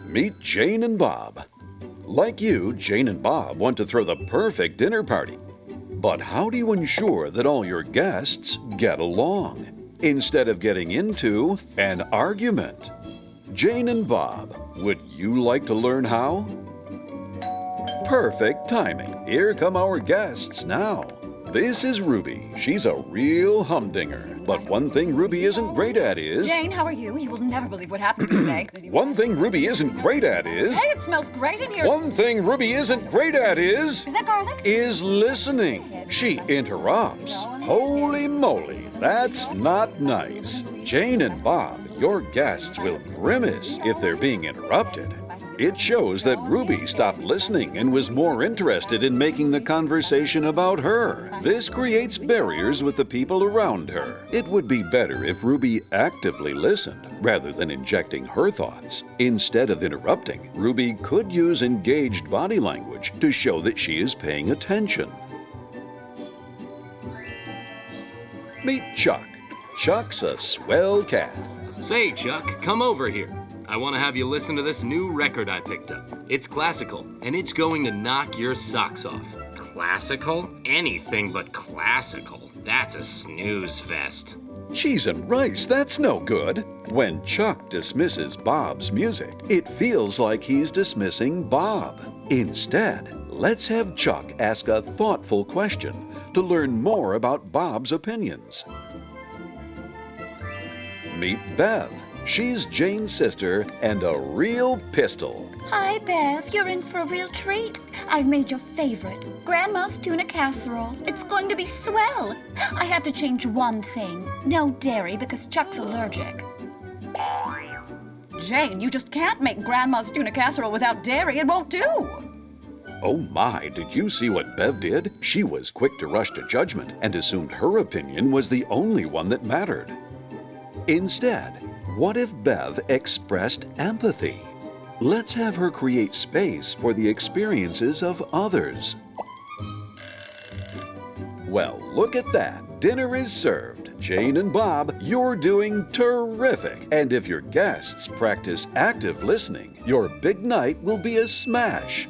Meet Jane and Bob. Like you, Jane and Bob want to throw the perfect dinner party. But how do you ensure that all your guests get along instead of getting into an argument? Jane and Bob, would you like to learn how? Perfect timing. Here come our guests now. This is Ruby. She's a real humdinger. But one thing Ruby isn't great at is... Jane, how are you? You will never believe what happened to me today. One thing Ruby isn't great at is... Hey, it smells great in here. One thing Ruby isn't great at is... Is that garlic? Is listening. She interrupts. Holy moly, that's not nice. Jane and Bob, your guests will grimace if they're being interrupted. It shows that Ruby stopped listening and was more interested in making the conversation about her. This creates barriers with the people around her. It would be better if Ruby actively listened rather than injecting her thoughts. Instead of interrupting, Ruby could use engaged body language to show that she is paying attention. Meet Chuck. Chuck's a swell cat. Say, Chuck, come over here. I want to have you listen to this new record I picked up. It's classical, and it's going to knock your socks off. Classical? Anything but classical. That's a snooze fest. Cheese and rice, that's no good. When Chuck dismisses Bob's music, it feels like he's dismissing Bob. Instead, let's have Chuck ask a thoughtful question to learn more about Bob's opinions. Meet Bev. She's Jane's sister and a real pistol. Hi, Bev. You're in for a real treat. I've made your favorite, Grandma's Tuna Casserole. It's going to be swell. I had to change one thing. No dairy because Chuck's allergic. Jane, you just can't make Grandma's Tuna Casserole without dairy. It won't do. Oh my, did you see what Bev did? She was quick to rush to judgment and assumed her opinion was the only one that mattered. Instead, what if Bev expressed empathy? Let's have her create space for the experiences of others. Well, look at that. Dinner is served. Jane and Bob, you're doing terrific. And if your guests practice active listening, your big night will be a smash.